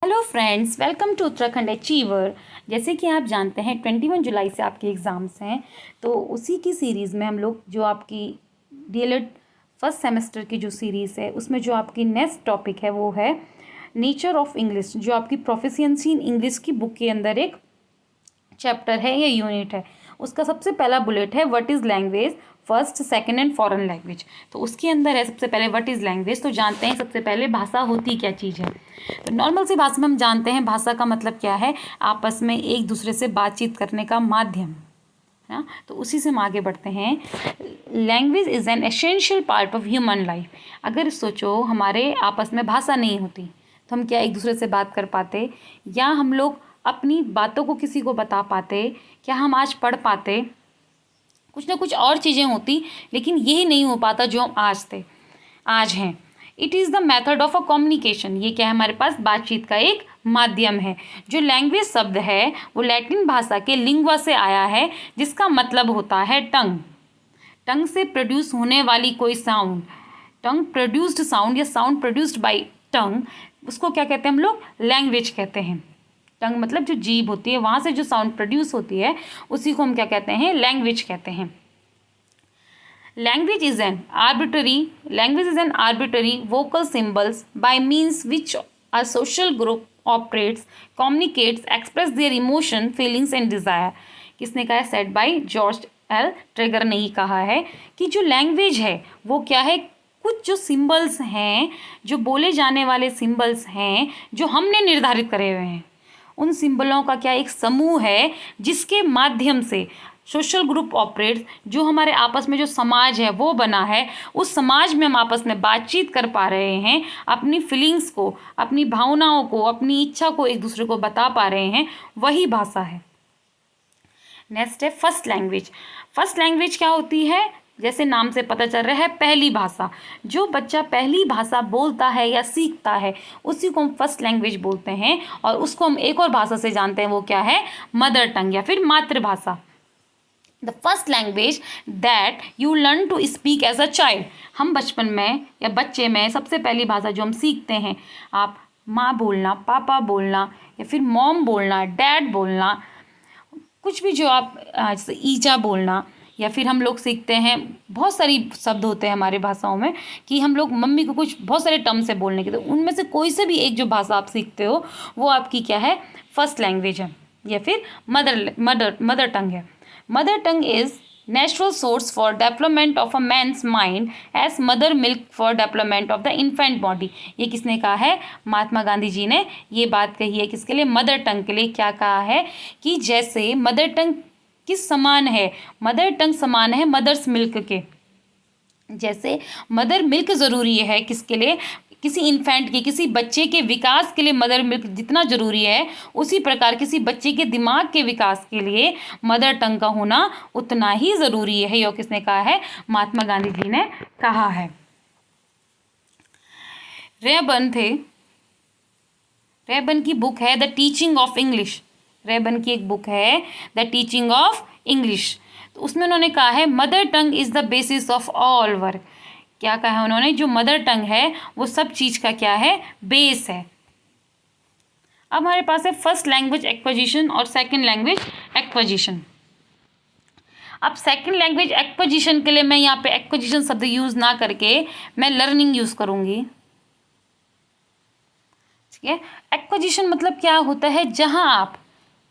Hello friends, welcome to Uttarakhand achiever. जैसे कि आप जानते हैं 21 जुलाई से आपके एग्ज़ाम्स हैं, तो उसी की सीरीज़ में हम लोग जो आपकी डीएलएड फर्स्ट सेमेस्टर की जो सीरीज़ है उसमें जो आपकी नेक्स्ट टॉपिक है वो है नेचर ऑफ इंग्लिश, जो आपकी प्रोफिशिएंसी इन इंग्लिश की बुक के अंदर एक चैप्टर है या यूनिट है। उसका सबसे पहला बुलेट है what is language, first second and foreign language. तो उसके अंदर है सबसे पहले व्हाट इज़ लैंग्वेज। तो जानते हैं सबसे पहले भाषा होती क्या चीज़ है। तो नॉर्मल सी भाषा में हम जानते हैं भाषा का मतलब क्या है, आपस में एक दूसरे से बातचीत करने का माध्यम। हाँ, तो उसी से हम आगे बढ़ते हैं। Language is an essential part of human life. अगर सोचो हमारे आपस में भाषा नहीं होती तो हम क्या एक दूसरे से बात कर पाते, या हम लोग अपनी बातों को किसी को बता पाते, क्या हम आज पढ़ पाते, कुछ ना कुछ और चीज़ें होती, लेकिन यही नहीं हो पाता जो हम आज हैं। It is the method of a communication. ये क्या है, हमारे पास बातचीत का एक माध्यम है। जो लैंग्वेज शब्द है वो लैटिन भाषा के लिंग्वा से आया है, जिसका मतलब होता है टंग। टंग से प्रोड्यूस होने वाली कोई साउंड, टंग प्रोड्यूस्ड साउंड या साउंड प्रोड्यूस्ड बाय टंग, उसको क्या कहते हैं हम लोग, लैंग्वेज कहते हैं। टंग मतलब जो जीभ होती है, वहाँ से जो साउंड प्रोड्यूस होती है उसी को हम क्या कहते हैं, लैंग्वेज कहते हैं। Language is an arbitrary vocal symbols by means which a social group operates, communicates, express their emotion, feelings and desire। किसने कहा है, सेड बाय जॉर्ज एल ट्रेगर ने ही कहा है कि जो लैंग्वेज है वो क्या है, कुछ जो सिंबल्स हैं, जो बोले जाने वाले सिंबल्स हैं जो हमने निर्धारित करे हुए हैं, उन सिंबलों का क्या एक समूह है जिसके माध्यम से सोशल ग्रुप ऑपरेट्स, जो हमारे आपस में जो समाज है वो बना है, उस समाज में हम आपस में बातचीत कर पा रहे हैं, अपनी फीलिंग्स को, अपनी भावनाओं को, अपनी इच्छा को एक दूसरे को बता पा रहे हैं, वही भाषा है। नेक्स्ट है फर्स्ट लैंग्वेज। फर्स्ट लैंग्वेज क्या होती है, जैसे नाम से पता चल रहा है पहली भाषा। जो बच्चा पहली भाषा बोलता है या सीखता है उसी को हम फर्स्ट लैंग्वेज बोलते हैं, और उसको हम एक और भाषा से जानते हैं, वो क्या है, मदर टंग या फिर मातृभाषा। The first language that you learn to speak as a child. हम बचपन में या बच्चे में सबसे पहली भाषा जो हम सीखते हैं, आप माँ बोलना, पापा बोलना, या फिर मॉम बोलना, डैड बोलना, कुछ भी जो आप जैसे ईजा बोलना, या फिर हम लोग सीखते हैं, बहुत सारी शब्द होते हैं हमारे भाषाओं में कि हम लोग मम्मी को कुछ बहुत सारे टर्म से बोलने के, तो उनमें से कोई से भी एक जो भाषा आप सीखते हो वो आपकी क्या है, फर्स्ट लैंग्वेज है या फिर मदर टंग है। Mother tongue is natural source for development of a man's mind as mother milk for development of the infant body. ये किसने कहा है, महात्मा गांधी जी ने ये बात कही है। किसके लिए, मदर टंग के लिए। क्या कहा है कि जैसे मदर टंग किस समान है, मदर टंग समान है मदर्स मिल्क के। जैसे मदर मिल्क ज़रूरी है किसके लिए, किसी इन्फेंट के, किसी बच्चे के विकास के लिए मदर मिल्क जितना ज़रूरी है, उसी प्रकार किसी बच्चे के दिमाग के विकास के लिए मदर टंग का होना उतना ही ज़रूरी है। यह किसने कहा है, महात्मा गांधी जी ने कहा है। रेबन की बुक है the teaching of English. Ryburn की एक बुक है द टीचिंग ऑफ इंग्लिश। तो उसमें उन्होंने कहा है mother tongue is the basis of all work. क्या कहा है उन्होंने, जो मदर टंग है वो सब चीज़ का क्या है, बेस है। अब हमारे पास है फर्स्ट लैंग्वेज एक्विजिशन और सेकंड लैंग्वेज एक्विजिशन। अब सेकंड लैंग्वेज एक्विजिशन के लिए मैं यहाँ पे एक्विजिशन शब्द यूज़ ना करके मैं लर्निंग यूज़ करूँगी। ठीक है, एक्विजिशन मतलब क्या होता है, जहाँ आप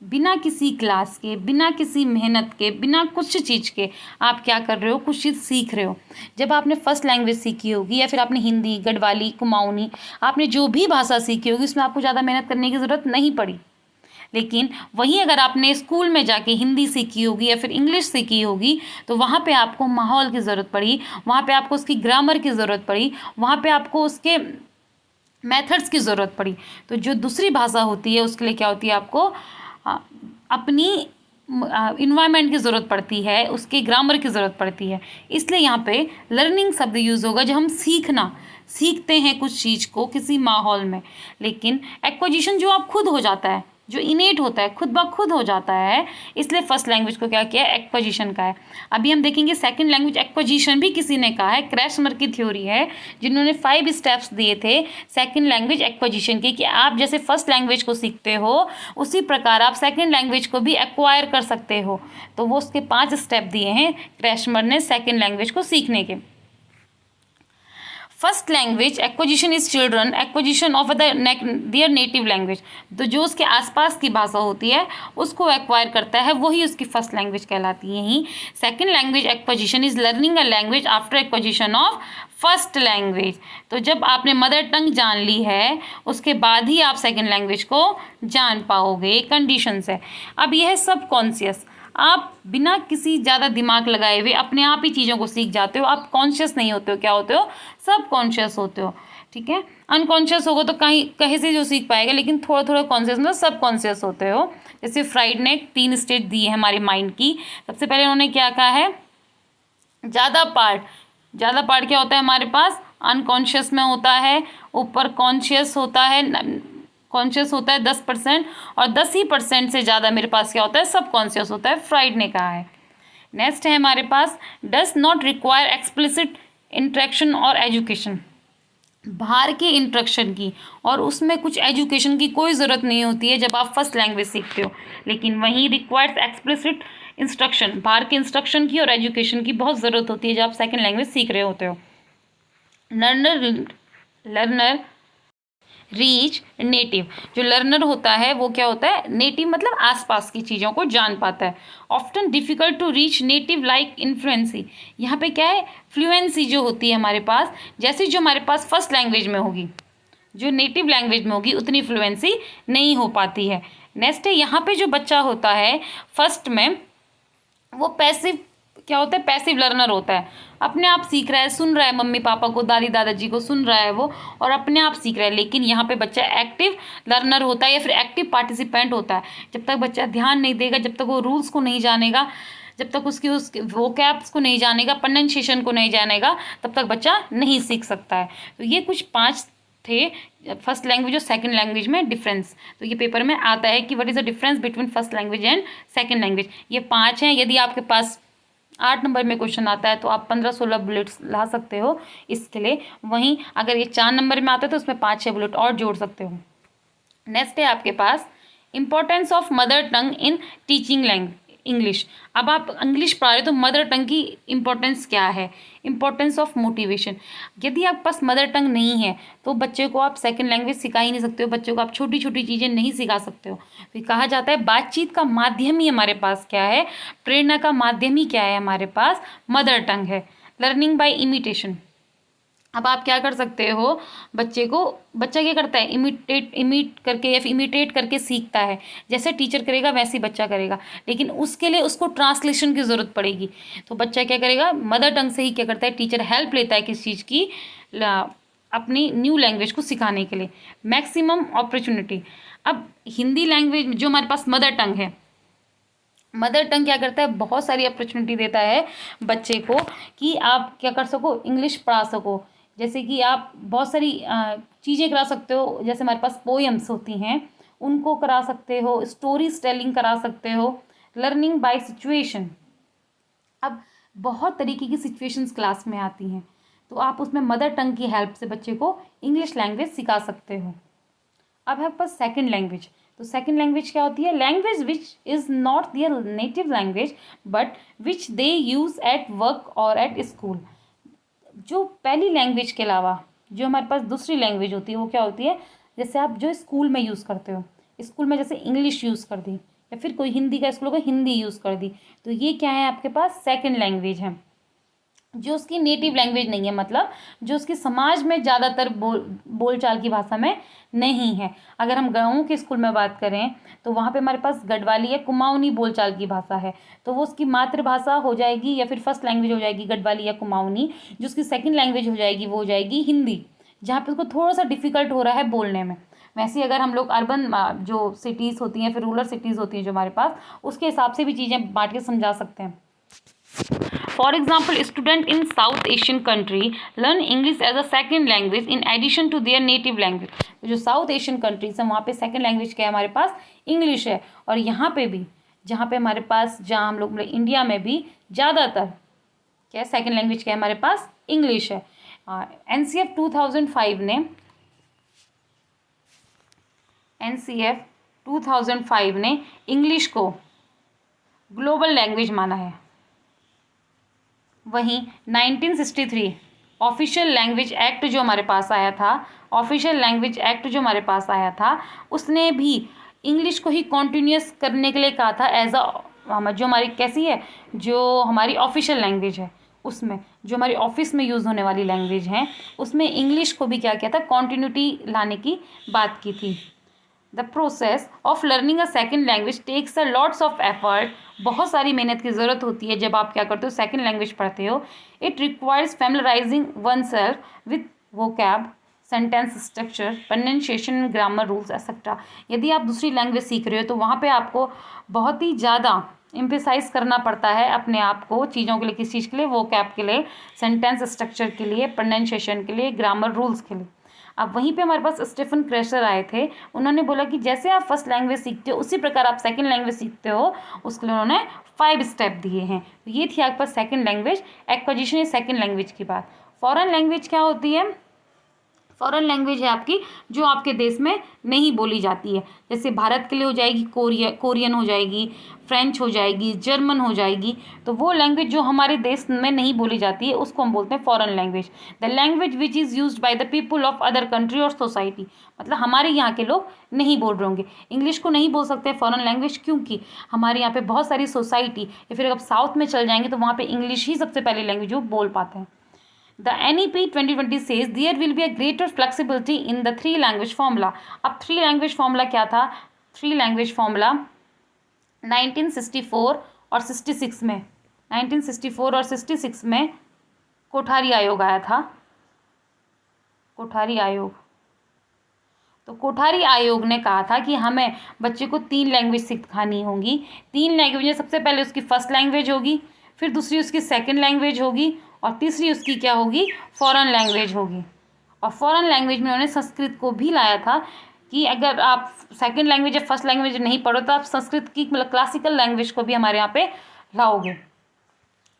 बिना किसी क्लास के, बिना किसी मेहनत के, बिना कुछ चीज़ के आप क्या कर रहे हो, कुछ चीज़ सीख रहे हो। जब आपने फर्स्ट लैंग्वेज सीखी होगी या फिर आपने हिंदी, गढ़वाली, कुमाऊनी, आपने जो भी भाषा सीखी होगी उसमें आपको ज़्यादा मेहनत करने की ज़रूरत नहीं पड़ी। लेकिन वहीं अगर आपने स्कूल में जाके हिंदी सीखी होगी या फिर इंग्लिश सीखी होगी तो वहाँ पे आपको माहौल की ज़रूरत पड़ी, वहाँ पे आपको उसकी ग्रामर की ज़रूरत पड़ी, वहाँ पे आपको उसके मेथड्स की ज़रूरत पड़ी। तो जो दूसरी भाषा होती है उसके लिए क्या होती है, आपको अपनी इन्वायरमेंट की ज़रूरत पड़ती है, उसके ग्रामर की ज़रूरत पड़ती है। इसलिए यहाँ पे लर्निंग शब्द यूज़ होगा, जो हम सीखते हैं कुछ चीज़ को किसी माहौल में। लेकिन एक्विजिशन जो आप खुद हो जाता है, जो इनेट होता है, खुद ब खुद हो जाता है, इसलिए फर्स्ट लैंग्वेज को क्या किया है, एक्विजिशन का है। अभी हम देखेंगे सेकंड लैंग्वेज एक्विजिशन भी किसी ने कहा है, क्रैशमर की थ्योरी है, जिन्होंने 5 स्टेप्स दिए थे सेकंड लैंग्वेज एक्विजिशन के, कि आप जैसे फर्स्ट लैंग्वेज को सीखते हो उसी प्रकार आप सेकंड लैंग्वेज को भी एक्वायर कर सकते हो। तो वो उसके 5 स्टेप दिए हैं क्रैशमर ने सेकंड लैंग्वेज को सीखने के। First language acquisition is children acquisition of their native language. तो जो उसके आसपास की भाषा होती है उसको एक्वायर करता है, वही उसकी फर्स्ट लैंग्वेज कहलाती है। ही second language acquisition is learning a language after acquisition of first language. तो जब आपने मदर टंग जान ली है उसके बाद ही आप सेकंड लैंग्वेज को जान पाओगे, कंडीशंस है। अब यह है सब कॉन्शियस, आप बिना किसी ज़्यादा दिमाग लगाए हुए अपने आप ही चीज़ों को सीख जाते हो, आप कॉन्शियस नहीं होते हो, क्या होते हो, सब कॉन्शियस होते हो। ठीक है, अनकॉन्शियस होगा तो कहीं से जो सीख पाएगा, लेकिन थोड़ा थोड़ा कॉन्शियस मतलब सब कॉन्शियस होते हो। जैसे फ्राइड ने 3 स्टेज दी है हमारे माइंड की। सबसे पहले उन्होंने क्या कहा है, ज़्यादा पार्ट क्या होता है हमारे पास, अनकॉन्शियस में होता है, ऊपर कॉन्शियस होता है 10%, और 10% से ज़्यादा मेरे पास क्या होता है, सब कॉन्शियस होता है, फ्राइड ने कहा है। नेक्स्ट है हमारे पास does not require explicit interaction और एजुकेशन। बाहर के इंट्रैक्शन की और उसमें कुछ एजुकेशन की कोई ज़रूरत नहीं होती है जब आप फर्स्ट लैंग्वेज सीखते हो, लेकिन वहीं रिक्वायर्स एक्सप्लिसिट इंस्ट्रक्शन, बाहर के इंस्ट्रक्शन की और एजुकेशन की बहुत ज़रूरत होती है जब आप सेकेंड लैंग्वेज सीख रहे होते हो। लर्नर रीच नेटिव, जो लर्नर होता है वो क्या होता है, नेटिव मतलब आसपास की चीज़ों को जान पाता है। Often difficult to reach native like fluency, यहाँ पे क्या है, फ्लुएंसी जो होती है हमारे पास, जैसे जो हमारे पास फर्स्ट लैंग्वेज में होगी, जो नेटिव लैंग्वेज में होगी उतनी फ्लुएंसी नहीं हो पाती है। नेक्स्ट है यहाँ पे जो बच्चा होता है फर्स्ट में, वो पैसिव क्या होता है, पैसिव लर्नर होता है, अपने आप सीख रहा है, सुन रहा है मम्मी पापा को, दादी दादाजी को सुन रहा है वो, और अपने आप सीख रहा है। लेकिन यहाँ पे बच्चा एक्टिव लर्नर होता है या फिर एक्टिव पार्टिसिपेंट होता है। जब तक बच्चा ध्यान नहीं देगा, जब तक वो रूल्स को नहीं जानेगा, जब तक उसके वोकैब्स को नहीं जानेगा, प्रोनाउंसिएशन को नहीं जानेगा, तब तक बच्चा नहीं सीख सकता है। तो ये कुछ 5 थे फर्स्ट लैंग्वेज और सेकंड लैंग्वेज में डिफरेंस। तो ये पेपर में आता है कि what is the difference between first language and second language. ये 5 हैं। यदि आपके पास 8 नंबर में क्वेश्चन आता है तो आप 15-16 बुलेट्स ला सकते हो इसके लिए। वहीं अगर ये 4 नंबर में आता है तो उसमें 5-6 बुलेट और जोड़ सकते हो। नेक्स्ट है आपके पास importance of mother tongue in teaching English. अब आप इंग्लिश पढ़ा रहे तो मदर टंग की इंपॉर्टेंस क्या है, इंपॉर्टेंस ऑफ मोटिवेशन। यदि आपके पास मदर टंग नहीं है तो बच्चे को आप सेकंड लैंग्वेज सिखा ही नहीं सकते हो, बच्चों को आप छोटी छोटी चीज़ें नहीं सिखा सकते हो। तो कहा जाता है बातचीत का माध्यम ही हमारे पास क्या है, प्रेरणा का माध्यम ही क्या है, हमारे पास मदर टंग है। लर्निंग बाय इमिटेशन, अब आप क्या कर सकते हो, बच्चा क्या करता है, इमिट करके या फिर इमिटेट करके सीखता है। जैसे टीचर करेगा वैसे ही बच्चा करेगा, लेकिन उसके लिए उसको ट्रांसलेशन की ज़रूरत पड़ेगी। तो बच्चा क्या करेगा, मदर टंग से ही क्या करता है, टीचर हेल्प लेता है किस चीज़ की, अपनी न्यू लैंग्वेज को सिखाने के लिए। मैक्सिमम अपॉर्चुनिटी, अब हिंदी लैंग्वेज जो हमारे पास मदर टंग है, मदर टंग क्या करता है, बहुत सारी अपॉर्चुनिटी देता है बच्चे को कि आप क्या कर सको, इंग्लिश पढ़ा सको। जैसे कि आप बहुत सारी चीज़ें करा सकते हो, जैसे हमारे पास पोएम्स होती हैं उनको करा सकते हो, स्टोरीज टेलिंग करा सकते हो। लर्निंग बाय सिचुएशन, अब बहुत तरीके की सिचुएशंस क्लास में आती हैं तो आप उसमें मदर टंग की हेल्प से बच्चे को इंग्लिश लैंग्वेज सिखा सकते हो। अब है पास सेकेंड लैंग्वेज, तो सेकेंड लैंग्वेज क्या होती है, language which is not there native language but which they use at work और एट स्कूल। जो पहली लैंग्वेज के अलावा जो हमारे पास दूसरी लैंग्वेज होती है वो क्या होती है, जैसे आप जो स्कूल में यूज़ करते हो, स्कूल में जैसे इंग्लिश यूज़ कर दी या फिर कोई हिंदी का स्कूल होगा हिंदी यूज़ कर दी, तो ये क्या है आपके पास सेकेंड लैंग्वेज है, जो उसकी नेटिव लैंग्वेज नहीं है, मतलब जो उसकी समाज में ज़्यादातर बोलचाल की भाषा में नहीं है। अगर हम गाँव के स्कूल में बात करें तो वहाँ पे हमारे पास गढ़वाली या कुमाऊनी बोलचाल की भाषा है, तो वो उसकी मातृभाषा हो जाएगी या फिर फर्स्ट लैंग्वेज हो जाएगी गढ़वाली या कुमाऊनी। जो उसकी सेकंड लैंग्वेज हो जाएगी वो हो जाएगी हिंदी, जहाँ पे उसको थोड़ा सा डिफ़िकल्ट हो रहा है बोलने में। वैसे ही अगर हम लोग अर्बन जो सिटीज़ होती हैं फिर रूरल सिटीज़ होती हैं जो हमारे पास, उसके हिसाब से भी चीज़ें बांट के समझा सकते हैं। For example student in South Asian country learn English as a second language in addition to their native language. जो साउथ एशियन कंट्रीज हैं वहाँ पे सेकेंड लैंग्वेज क्या है, हमारे पास इंग्लिश है। और यहाँ पे भी जहाँ पे हमारे पास, जहाँ हम लोग इंडिया में भी ज़्यादातर क्या है, सेकेंड लैंग्वेज क्या है हमारे पास, इंग्लिश है। NCF 2005 ने इंग्लिश को ग्लोबल लैंग्वेज माना है। वहीं 1963 ऑफिशियल लैंग्वेज एक्ट जो हमारे पास आया था, उसने भी इंग्लिश को ही कॉन्टिन्यूस करने के लिए कहा था एज अ, जो हमारी कैसी है, जो हमारी ऑफिशियल लैंग्वेज है, उसमें जो हमारी ऑफिस में यूज़ होने वाली लैंग्वेज है, उसमें इंग्लिश को भी क्या किया था, कॉन्टिन्यूटी लाने की बात की थी। The process of learning a second language takes a lots of effort. बहुत सारी मेहनत की ज़रूरत होती है जब आप क्या करते हो, सेकेंड लैंग्वेज पढ़ते हो। It requires familiarising oneself with vocab, sentence structure, pronunciation, grammar rules etcetera. यदि आप दूसरी लैंग्वेज सीख रहे हो तो वहाँ पे आपको बहुत ही ज़्यादा एम्फेसाइज करना पड़ता है अपने आप को चीज़ों के लिए, किस चीज़ के लिए, वोकैब के लिए, सेंटेंस स्ट्रक्चर के लिए, प्रोनाउंसिएशन के लिए, ग्रामर रूल्स के लिए। अब वहीं पे हमारे पास स्टीफन क्रेशर आए थे, उन्होंने बोला कि जैसे आप फर्स्ट लैंग्वेज सीखते हो उसी प्रकार आप सेकंड लैंग्वेज सीखते हो, उसके लिए उन्होंने 5 स्टेप दिए हैं। तो ये थी आपके पास सेकंड लैंग्वेज एक्विजिशन या सेकंड लैंग्वेज की बात। फॉरेन लैंग्वेज क्या होती है? फॉरेन लैंग्वेज है आपकी जो आपके देश में नहीं बोली जाती है। जैसे भारत के लिए हो जाएगी कोरियन हो जाएगी, फ्रेंच हो जाएगी, जर्मन हो जाएगी। तो वो लैंग्वेज जो हमारे देश में नहीं बोली जाती है उसको हम बोलते हैं foreign language. The language which is used by the people of other country और सोसाइटी, मतलब हमारे यहाँ के लोग नहीं बोल रहे होंगे इंग्लिश को, नहीं बोल सकते फॉरेन लैंग्वेज, क्योंकि हमारे यहाँ पे बहुत सारी सोसाइटी, या फिर अब साउथ में चल जाएंगे तो वहाँ पे इंग्लिश ही सबसे पहली लैंग्वेज वो बोल पाते हैं। The NEP 2020 says there will be a greater flexibility in the 3 language formula. अब 3 language formula क्या था? 3 language formula 1964 और 66 में, 1964 और 66 में कोठारी आयोग आया था, कोठारी आयोग। तो कोठारी आयोग ने कहा था कि हमें बच्चे को 3 लैंग्वेज सिखानी होंगी। 3 लैंग्वेज में सबसे पहले उसकी फर्स्ट लैंग्वेज होगी, फिर दूसरी उसकी सेकंड लैंग्वेज होगी, और तीसरी उसकी क्या होगी, फॉरेन लैंग्वेज होगी। और फॉरेन लैंग्वेज में उन्होंने संस्कृत को भी लाया था कि अगर आप सेकंड लैंग्वेज या फर्स्ट लैंग्वेज नहीं पढ़ो तो आप संस्कृत की, मतलब क्लासिकल लैंग्वेज को भी हमारे यहाँ पे लाओगे।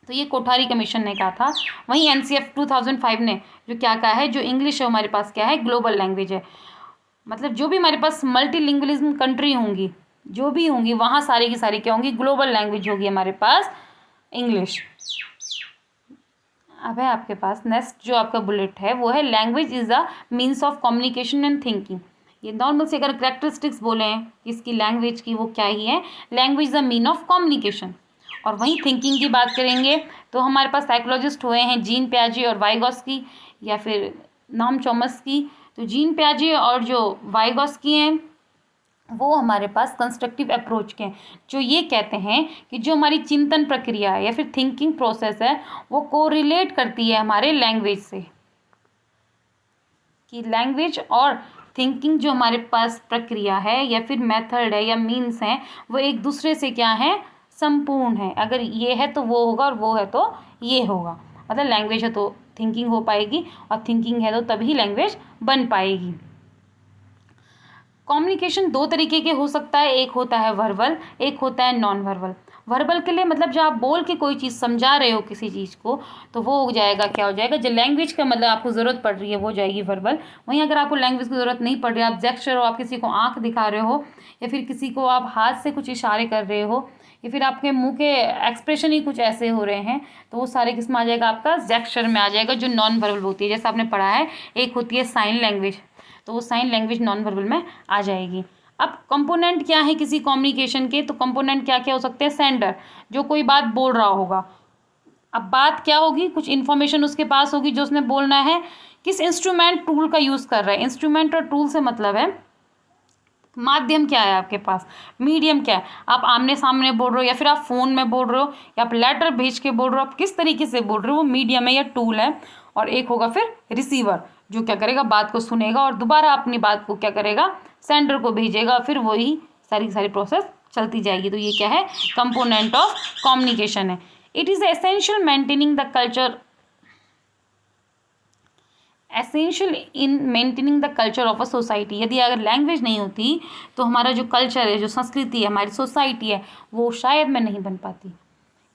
तो ये कोठारी कमीशन ने कहा था। वहीं NCF 2005 ने जो क्या कहा है, जो इंग्लिश है हमारे पास क्या है, ग्लोबल लैंग्वेज है। मतलब जो भी हमारे पास मल्टीलिंगुअलिज्म कंट्री होंगी, जो भी होंगी, वहाँ सारी की सारी क्या होंगी, ग्लोबल लैंग्वेज होगी हमारे पास इंग्लिश। अब है आपके पास नेक्स्ट जो आपका बुलेट है वो है language is a means of communication and thinking. ये नॉर्मल से अगर करेक्टरिस्टिक्स बोले हैं इसकी लैंग्वेज की, वो क्या ही है, language is a mean of communication. और वहीं थिंकिंग की बात करेंगे तो हमारे पास साइकोलॉजिस्ट हुए हैं जीन पियाजे और वाइगॉस्की, या फिर नॉम चॉम्स्की। तो जीन पियाजे और जो वाइगॉस्की हैं वो हमारे पास कंस्ट्रक्टिव अप्रोच के हैं, जो ये कहते हैं कि जो हमारी चिंतन प्रक्रिया है या फिर थिंकिंग प्रोसेस है वो कोरिलेट करती है हमारे लैंग्वेज से, कि लैंग्वेज और थिंकिंग जो हमारे पास प्रक्रिया है या फिर मेथड है या मीन्स हैं वो एक दूसरे से क्या है, संपूर्ण है। अगर ये है तो वो होगा और वो है तो ये होगा। मतलब लैंग्वेज है तो थिंकिंग हो पाएगी और थिंकिंग है तो तभी लैंग्वेज बन पाएगी। कम्युनिकेशन 2 तरीके के हो सकता है, एक होता है वर्बल, एक होता है नॉन वर्बल। वर्बल के लिए मतलब जब आप बोल के कोई चीज़ समझा रहे हो किसी चीज़ को तो वो हो जाएगा, क्या हो जाएगा, जो लैंग्वेज का मतलब आपको ज़रूरत पड़ रही है वो जाएगी वर्बल। वहीं अगर आपको लैंग्वेज की ज़रूरत नहीं पड़ रही, आप जेस्चर हो, आप किसी को आँख दिखा रहे हो या फिर किसी को आप हाथ से कुछ इशारे कर रहे हो या फिर आपके मुँह के एक्सप्रेशन ही कुछ ऐसे हो रहे हैं, तो वो सारे किस में आ जाएगा, आपका जेस्चर में आ जाएगा, जो नॉन वर्बल होती है। जैसे आपने पढ़ा है एक होती है साइन लैंग्वेज, तो वो साइन लैंग्वेज नॉन वर्बल में आ जाएगी। अब कंपोनेंट क्या है किसी कम्युनिकेशन के, तो कंपोनेंट क्या क्या हो सकते हैं, सेंडर जो कोई बात बोल रहा होगा। अब बात क्या होगी, कुछ इन्फॉर्मेशन उसके पास होगी जो उसने बोलना है, किस इंस्ट्रूमेंट टूल का यूज़ कर रहा है। इंस्ट्रूमेंट और टूल से मतलब है माध्यम क्या है आपके पास, मीडियम क्या है, आप आमने सामने बोल रहे हो या फिर आप फ़ोन में बोल रहे हो या आप लेटर भेज के बोल रहे हो, आप किस तरीके से बोल रहे हो, वो मीडियम है या टूल है। और एक होगा फिर रिसीवर जो क्या करेगा, बात को सुनेगा और दोबारा अपनी बात को क्या करेगा, सेंडर को भेजेगा, फिर वही सारी की सारी प्रोसेस चलती जाएगी। तो ये क्या है, कंपोनेंट ऑफ कम्युनिकेशन है। It is essential in maintaining the culture of a society. यदि अगर लैंग्वेज नहीं होती तो हमारा जो कल्चर है, जो संस्कृति है, हमारी सोसाइटी है, वो शायद में नहीं बन पाती।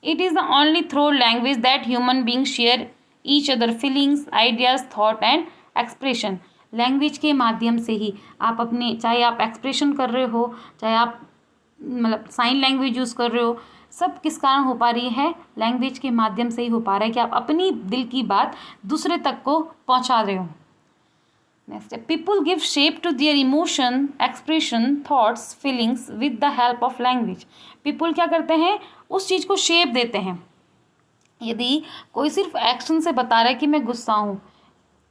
It is the only through language that human being share each other feelings, ideas, thought and expression. Language के माध्यम से ही आप अपने, चाहे आप एक्सप्रेशन कर रहे हो, चाहे आप मतलब साइन लैंग्वेज यूज़ कर रहे हो, सब किस कारण हो पा रही है? लैंग्वेज के माध्यम से ही हो पा रहा है कि आप अपनी दिल की बात दूसरे तक को पहुंचा रहे हो। नेक्स्ट है, people give shape to their emotion, expression, thoughts, feelings with the help of language. People क्या करते हैं? उस चीज़ को शेप देते हैं। यदि कोई सिर्फ एक्शन से बता रहा है कि मैं गुस्सा हूँ,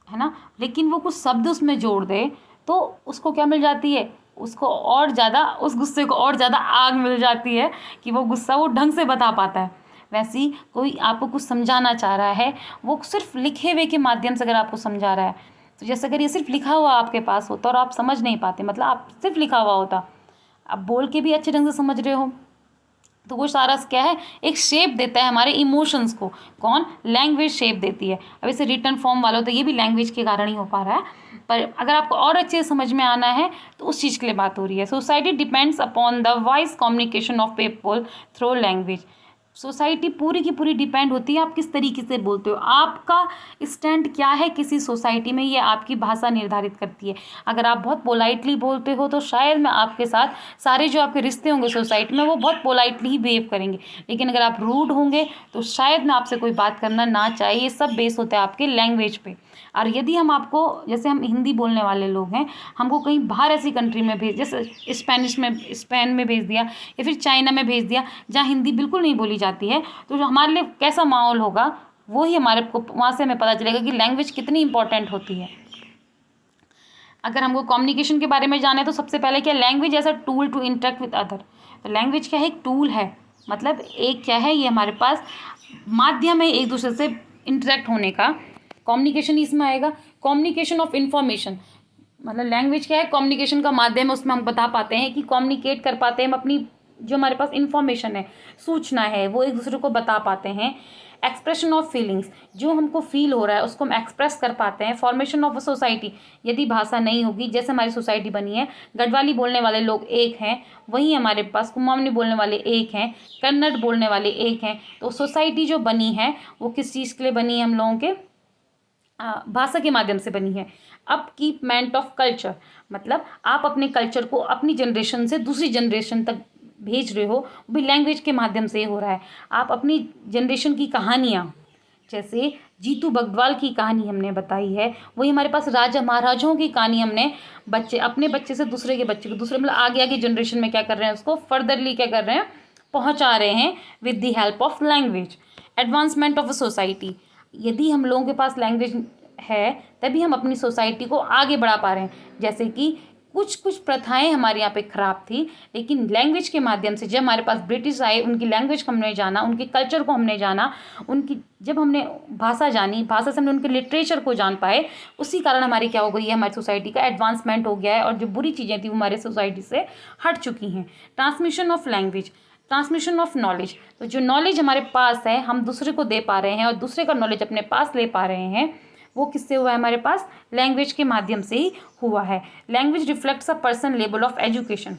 है ना, लेकिन वो कुछ शब्द उसमें जोड़ दे तो उसको क्या मिल जाती है? उसको और ज़्यादा, उस गुस्से को और ज़्यादा आग मिल जाती है कि वो गुस्सा वो ढंग से बता पाता है। वैसे ही कोई आपको कुछ समझाना चाह रहा है, वो सिर्फ लिखे हुए के माध्यम से अगर आपको समझा रहा है, तो जैसे अगर ये सिर्फ लिखा हुआ आपके पास होता और आप समझ नहीं पाते, मतलब आप सिर्फ लिखा हुआ होता, आप बोल के भी अच्छे ढंग से समझ रहे हो, तो वो सारा क्या है? एक शेप देता है हमारे इमोशंस को। कौन? लैंग्वेज शेप देती है। अब इसे रिटर्न फॉर्म वाला तो ये भी लैंग्वेज के कारण ही हो पा रहा है, पर अगर आपको और अच्छे से समझ में आना है तो उस चीज़ के लिए बात हो रही है। Society depends upon the wise communication of people through language. Society पूरी की पूरी डिपेंड होती है आप किस तरीके से बोलते हो, आपका स्टैंड क्या है किसी सोसाइटी में, ये आपकी भाषा निर्धारित करती है। अगर आप बहुत पोलाइटली बोलते हो तो शायद मैं आपके साथ सारे जो आपके रिश्ते होंगे सोसाइटी में वो बहुत पोलाइटली ही बिहेव करेंगे, लेकिन अगर आप रूड होंगे तो शायद मैं आपसे कोई बात करना ना चाहे। ये सब बेस होता है आपके लैंग्वेज पे। और यदि हम आपको, जैसे हम हिंदी बोलने वाले लोग हैं, हमको कहीं बाहर ऐसी कंट्री में भेज, जैसे स्पेन में भेज दिया या फिर चाइना में भेज दिया जहाँ हिंदी बिल्कुल नहीं बोली जाती है, तो जो हमारे लिए कैसा माहौल होगा वो ही हमारे को वहाँ से हमें पता चलेगा कि लैंग्वेज कितनी इंपॉर्टेंट होती है। अगर हमको कम्युनिकेशन के बारे में जाना है तो सबसे पहले क्या, language as a tool to interact with other. तो लैंग्वेज क्या है? एक टूल है, मतलब एक क्या है, ये हमारे पास माध्यम है एक दूसरे से इंटरेक्ट होने का। कम्युनिकेशन इसमें आएगा, कम्युनिकेशन ऑफ इंफॉर्मेशन, मतलब लैंग्वेज क्या है? कम्युनिकेशन का माध्यम है, उसमें हम बता पाते हैं कि कम्युनिकेट कर पाते हैं हम अपनी, जो हमारे पास इंफॉर्मेशन है, सूचना है, वो एक दूसरे को बता पाते हैं। एक्सप्रेशन ऑफ फीलिंग्स, जो हमको फील हो रहा है उसको हम एक्सप्रेस कर पाते हैं। फॉर्मेशन ऑफ अ सोसाइटी, यदि भाषा नहीं होगी, जैसे हमारी सोसाइटी बनी है, गढ़वाली बोलने वाले लोग एक हैं, वहीं हमारे पास कुमाऊनी बोलने वाले एक हैं, कन्नड़ बोलने वाले एक हैं, तो सोसाइटी जो बनी है वो किस चीज़ के लिए बनी है? हम लोगों के भाषा के माध्यम से बनी है। अपकीपमेंट ऑफ कल्चर, मतलब आप अपने कल्चर को अपनी जनरेशन से दूसरी जनरेशन तक भेज रहे हो, वो भी लैंग्वेज के माध्यम से हो रहा है। आप अपनी जनरेशन की कहानियाँ, जैसे जीतू बग्वाल की कहानी हमने बताई है, वही हमारे पास राजा महाराजाओं की कहानी हमने अपने बच्चे से दूसरे के बच्चे को, दूसरे मतलब आगे आगे जनरेशन में क्या कर रहे हैं, उसको फर्दरली क्या कर रहे हैं, पहुँचा रहे हैं with the help of language. Advancement of a society, यदि हम लोगों के पास लैंग्वेज है तभी हम अपनी सोसाइटी को आगे बढ़ा पा रहे हैं। जैसे कि कुछ प्रथाएं हमारे यहाँ पे ख़राब थी, लेकिन लैंग्वेज के माध्यम से जब हमारे पास ब्रिटिश आए, उनकी लैंग्वेज को हमने जाना, उनके कल्चर को हमने जाना, उनकी जब हमने भाषा जानी, भाषा से हमने उनके लिटरेचर को जान पाए, उसी कारण हमारी क्या हो गई है, हमारी सोसाइटी का एडवांसमेंट हो गया है और जो बुरी चीज़ें थी वो हमारे सोसाइटी से हट चुकी हैं। Transmission of language, transmission of knowledge, तो जो नॉलेज हमारे पास है हम दूसरे को दे पा रहे हैं और दूसरे का नॉलेज अपने पास ले पा रहे हैं, वो किससे हुआ है? हमारे पास लैंग्वेज के माध्यम से ही हुआ है। Language reflects a person level of education,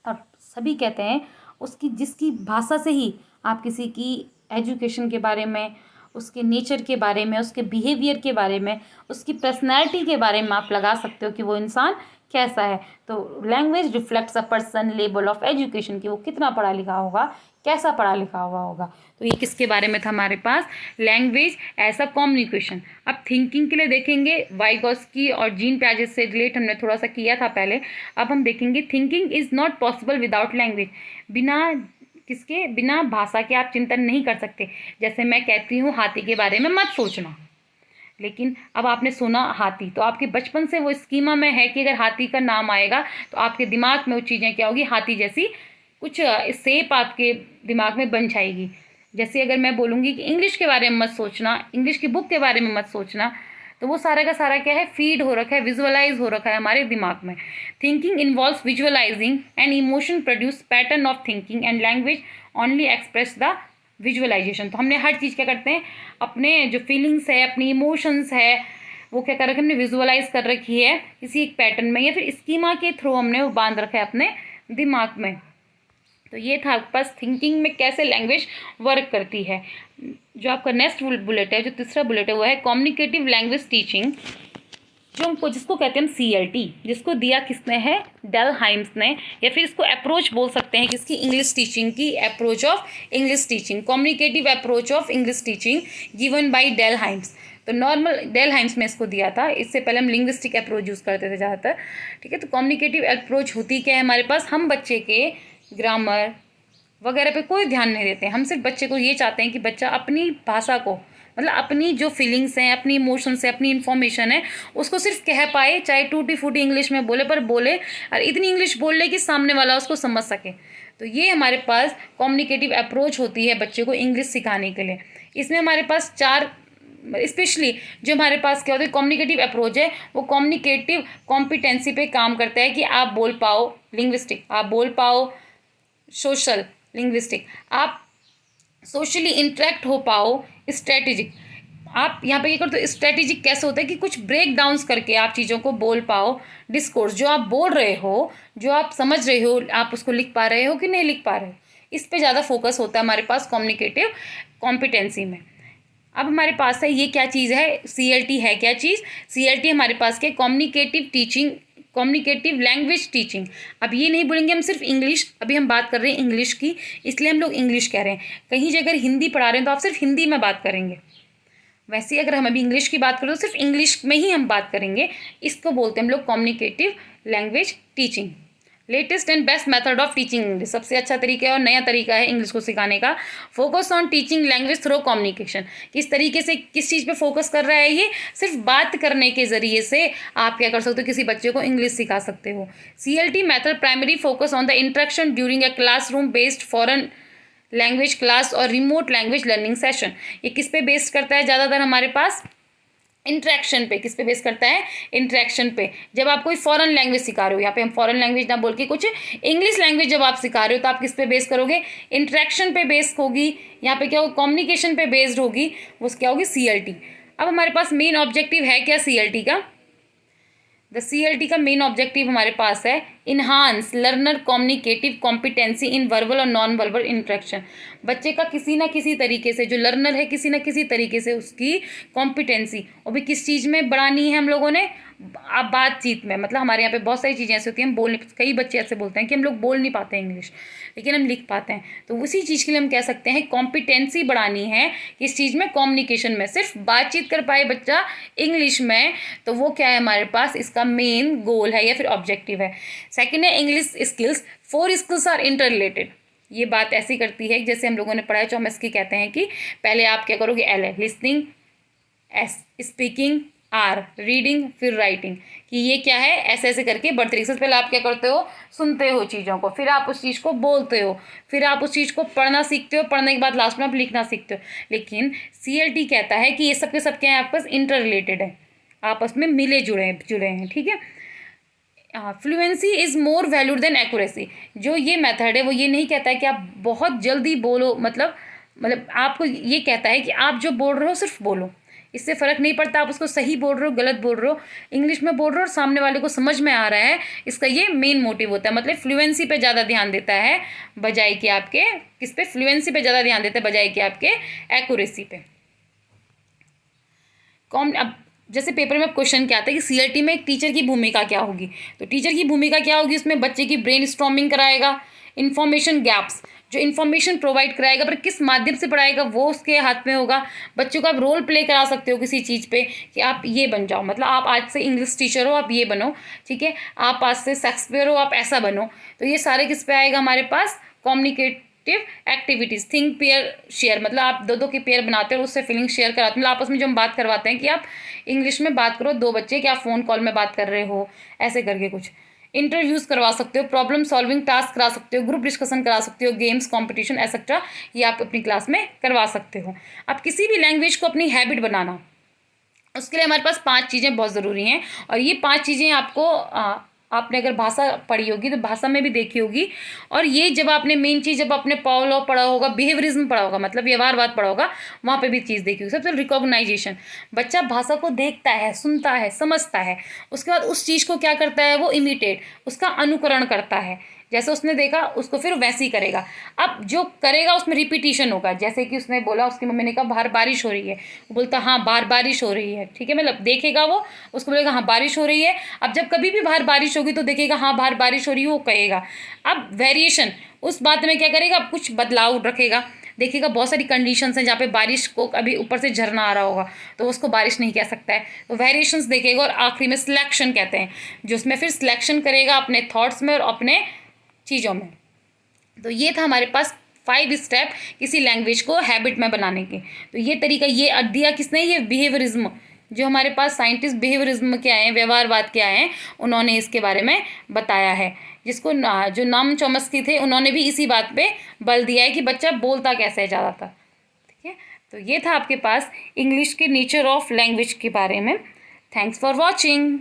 और सभी कहते हैं उसकी, जिसकी भाषा से ही आप किसी की एजुकेशन के बारे में, उसके नेचर के बारे में, उसके बिहेवियर के बारे में, उसकी पर्सनैलिटी के बारे में आप लगा सकते हो कि वो इंसान कैसा है। तो language reflects a person level of education, कि वो कितना पढ़ा लिखा होगा, कैसा पढ़ा लिखा हुआ होगा। तो ये किसके बारे में था हमारे पास? Language as a communication. अब थिंकिंग के लिए देखेंगे, वाइगोस्की और जीन पियाजे से रिलेट हमने थोड़ा सा किया था पहले। अब हम देखेंगे thinking is not possible without language, बिना किसके? बिना भाषा के आप चिंतन नहीं कर सकते। जैसे मैं कहती हूँ हाथी के बारे में मत सोचना, लेकिन अब आपने सुना हाथी, तो आपके बचपन से वो स्कीमा में है कि अगर हाथी का नाम आएगा तो आपके दिमाग में वो चीज़ें क्या होगी, हाथी जैसी कुछ शेप आपके दिमाग में बन जाएगी। जैसे अगर मैं बोलूँगी कि इंग्लिश के बारे में मत सोचना, इंग्लिश की बुक के बारे में मत सोचना, तो वो सारा का सारा क्या है, फीड हो रखा है, विजुअलाइज हो रखा है हमारे दिमाग में। Thinking involves visualising and emotion produce pattern of thinking and language only express the visualisation. तो हमने हर चीज़ क्या करते हैं, अपने जो फीलिंग्स है, अपनी इमोशंस है, वो क्या कर रखे हमने विजुअलाइज कर रखी है किसी एक पैटर्न में, या फिर स्कीमा के थ्रू हमने वो बांध रखा है अपने दिमाग में। तो ये था आपके पास थिंकिंग में कैसे लैंग्वेज वर्क करती है। जो आपका नेक्स्ट बुलेट है, जो तीसरा बुलेट है, वो है कम्युनिकेटिव लैंग्वेज टीचिंग, जिसको कहते हैं हम CLT, जिसको दिया किसने है, डेलहाइम्स ने, या फिर इसको अप्रोच बोल सकते हैं किसकी, इंग्लिश टीचिंग की, approach of English teaching, communicative approach of English teaching given by Dell Hymes. तो नॉर्मल डेलहाइम्स में इसको दिया था, इससे पहले हम लिंग्विस्टिक अप्रोच यूज़ करते थे ज़्यादातर, ठीक है। तो कम्युनिकेटिव अप्रोच होती क्या है हमारे पास, हम बच्चे के ग्रामर वगैरह पे कोई ध्यान नहीं देते हैं, हम सिर्फ बच्चे को ये चाहते हैं कि बच्चा अपनी भाषा को, मतलब अपनी जो फीलिंग्स हैं, अपनी इमोशंस है, अपनी इन्फॉर्मेशन है, उसको सिर्फ कह पाए, चाहे टूटी फूटी इंग्लिश में बोले, पर बोले, और इतनी इंग्लिश बोल ले कि सामने वाला उसको समझ सके। तो ये हमारे पास कम्युनिकेटिव अप्रोच होती है बच्चे को इंग्लिश सिखाने के लिए। इसमें हमारे पास 4, स्पेशली जो हमारे पास क्या होता है कम्युनिकेटिव अप्रोच है, वो कम्युनिकेटिव कॉम्पिटेंसी पे काम करता है कि आप बोल पाओ, लिंग्विस्टिक आप बोल पाओ, सोशल लिंग्विस्टिक आप सोशली इंटरेक्ट हो पाओ, स्ट्रेटेजिक आप यहाँ पे क्या करते हो, स्ट्रेटेजिक कैसे होता है कि कुछ ब्रेक डाउन्स करके आप चीज़ों को बोल पाओ, डिस्कोर्स जो आप बोल रहे हो, जो आप समझ रहे हो, आप उसको लिख पा रहे हो कि नहीं लिख पा रहे हो, इस पे ज़्यादा फोकस होता है हमारे पास कम्युनिकेटिव कॉम्पिटेंसी में। अब हमारे पास है ये क्या चीज़ है, CLT है क्या चीज़, CLT हमारे पास के communicative teaching, communicative language teaching. अब ये नहीं बोलेंगे हम सिर्फ इंग्लिश, अभी हम बात कर रहे हैं इंग्लिश की, इसलिए हम लोग इंग्लिश कह रहे हैं। कहीं जगह अगर हिंदी पढ़ा रहे हैं तो आप सिर्फ हिंदी में बात करेंगे, वैसे अगर हम अभी इंग्लिश की बात करें तो सिर्फ इंग्लिश में ही हम बात करेंगे। इसको बोलते हैं हम लोग communicative language teaching. Latest and best method of teaching English, सबसे अच्छा तरीका है और नया तरीका है इंग्लिश को सिखाने का। Focus on teaching language through communication, किस तरीके से, किस चीज़ पे फोकस कर रहा है ये, सिर्फ बात करने के ज़रिए से आप क्या कर सकते हो, किसी बच्चे को इंग्लिश सिखा सकते हो। CLT method primary focus on the interaction during a classroom based foreign language class और रिमोट लैंग्वेज लर्निंग सेशन। ये किस पे बेस्ड करता है ज़्यादातर हमारे पास, इंट्रैक्शन पे। किस पे बेस करता है, इंट्रैक्शन पे। जब आप कोई फॉरेन लैंग्वेज सिखा रहे हो, यहाँ पे हम फॉरेन लैंग्वेज ना बोल के कुछ इंग्लिश लैंग्वेज जब आप सिखा रहे हो तो आप किस पे बेस करोगे, इंट्रैक्शन पे बेस होगी, यहाँ पे क्या होगा, कम्युनिकेशन पे बेस्ड होगी, वो क्या होगी, CLT। अब हमारे पास मेन ऑब्जेक्टिव है क्या CLT का, CLT का मेन ऑब्जेक्टिव हमारे पास है इन्हांस लर्नर कम्युनिकेटिव कॉम्पिटेंसी इन वर्बल और नॉन वर्बल इंट्रैक्शन। बच्चे का किसी ना किसी तरीके से, जो लर्नर है, किसी ना किसी तरीके से उसकी कॉम्पिटेंसी, और भी किस चीज़ में बढ़ानी है हम लोगों ने, आप बातचीत में। मतलब हमारे यहाँ पे बहुत सारी चीज़ें ऐसी होती हैं, हम बोल, कई बच्चे ऐसे बोलते हैं कि हम लोग बोल नहीं पाते हैं इंग्लिश, लेकिन हम लिख पाते हैं। तो उसी चीज़ के लिए हम कह सकते हैं कॉम्पिटेंसी बढ़ानी है किस चीज़ में, कम्युनिकेशन में। सिर्फ बातचीत कर पाए बच्चा इंग्लिश में, तो वो क्या है हमारे पास, इसका मेन गोल है या फिर ऑब्जेक्टिव है। सेकेंड है English skills, 4 skills are interrelated. ये बात ऐसी करती है जैसे हम लोगों ने पढ़ा है, जो हम इसकी कहते हैं कि पहले आप क्या करोगे, L है listening, S speaking, R reading, फिर राइटिंग, कि ये क्या है, ऐसे ऐसे करके बढ़ते तरीके से। पहले आप क्या करते हो, सुनते हो चीज़ों को, फिर आप उस चीज़ को बोलते हो, फिर आप उस चीज़ को पढ़ना सीखते हो, पढ़ने के बाद लास्ट में आप लिखना सीखते हो। लेकिन CLT कहता है कि ये सब के सब क्या है, आपके पास इंटर रिलेटेड है, आपस में मिले जुड़े हैं, ठीक है। Fluency is more valued than accuracy. जो ये मेथड है वो ये नहीं कहता है कि आप बहुत जल्दी बोलो, मतलब आपको ये कहता है कि आप जो बोल रहे हो सिर्फ बोलो, इससे फ़र्क नहीं पड़ता आप उसको सही बोल रहे हो, गलत बोल रहे हो, इंग्लिश में बोल रहे हो और सामने वाले को समझ में आ रहा है, इसका ये मेन मोटिव होता है। मतलब फ्लुएंसी पे ज़्यादा ध्यान देता है बजाय कि आपके, किस पे, फ्लुएंसी पे ज़्यादा ध्यान देता है बजाय कि आपके एक्यूरेसी पे। अब जैसे पेपर में क्वेश्चन क्या आता है कि CLT में एक टीचर की भूमिका क्या होगी, तो टीचर की भूमिका क्या होगी, उसमें बच्चे की ब्रेन स्टॉर्मिंग कराएगा, इन्फॉर्मेशन गैप्स, जो इन्फॉर्मेशन प्रोवाइड कराएगा, पर किस माध्यम से पढ़ाएगा वो उसके हाथ में होगा। बच्चों को आप रोल प्ले करा सकते हो किसी चीज़ पे कि आप ये बन जाओ, मतलब आप आज से इंग्लिश टीचर हो, आप ये बनो, ठीक है, आप आज से शेक्सपियर हो, आप ऐसा बनो। तो ये सारे किस पे आएगा हमारे पास, communicative activities, think pair share, मतलब आप दो के पेयर बनाते हो, उससे फीलिंग शेयर कराते हो। मतलब आपस में जो हम बात करवाते हैं कि आप इंग्लिश में बात करो, 2 बच्चे कि आप फ़ोन कॉल में बात कर रहे हो, ऐसे करके कुछ इंटरव्यूज़ करवा सकते हो, प्रॉब्लम सॉल्विंग टास्क करा सकते हो, ग्रुप डिस्कशन करा सकते हो, गेम्स कॉम्पिटिशन एक्सेट्रा, ये आप अपनी क्लास में करवा सकते हो। अब किसी भी लैंग्वेज को अपनी हैबिट बनाना, उसके लिए हमारे पास 5 चीज़ें बहुत ज़रूरी हैं, और ये 5 चीज़ें आपको आपने अगर भाषा पढ़ी होगी तो भाषा में भी देखी होगी। और ये जब आपने मेन चीज़ जब आपने पावलोव पढ़ा होगा, बिहेवियरिज्म पढ़ा होगा, मतलब व्यवहारवाद पढ़ा होगा, वहाँ पे भी चीज़ देखी होगी। सबसे रिकॉग्नाइजेशन, बच्चा भाषा को देखता है, सुनता है, समझता है, उसके बाद उस चीज़ को क्या करता है, वो इमिटेट, उसका अनुकरण करता है। जैसे उसने देखा उसको फिर वैसे ही करेगा। अब जो करेगा उसमें रिपीटिशन होगा। जैसे कि उसने बोला, उसकी मम्मी ने कहा बाहर बारिश हो रही है, वो बोलता हाँ बाहर बारिश हो रही है, ठीक है, मतलब देखेगा वो, उसको बोलेगा हाँ बारिश हो रही है। अब जब कभी भी बाहर बारिश होगी तो देखेगा हाँ बाहर बारिश हो रही है, वो कहेगा। अब वेरिएशन, उस बात में क्या करेगा, कुछ बदलाव रखेगा। देखिएगा बहुत सारी कंडीशंस हैं जहाँ पे बारिश को अभी ऊपर से झरना आ रहा होगा तो उसको बारिश नहीं कह सकता है, तो वेरिएशंस देखेगा। और आखिरी में सिलेक्शन कहते हैं, जो उसमें फिर सिलेक्शन करेगा अपने थॉट्स में और अपने चीज़ों में। तो ये था हमारे पास 5 स्टेप किसी लैंग्वेज को हैबिट में बनाने के। तो ये तरीका ये दिया किसने, ये बिहेवियरिज्म, जो हमारे पास साइंटिस्ट बिहेवियरिज्म के आए हैं, व्यवहारवाद के आए हैं, उन्होंने इसके बारे में बताया है। जिसको जो नॉम चॉम्स्की थे उन्होंने भी इसी बात पे बल दिया है कि बच्चा बोलता कैसे है ज़्यादातर, ठीक है। तो ये था आपके पास इंग्लिश के नेचर ऑफ लैंग्वेज के बारे में। Thanks for watching.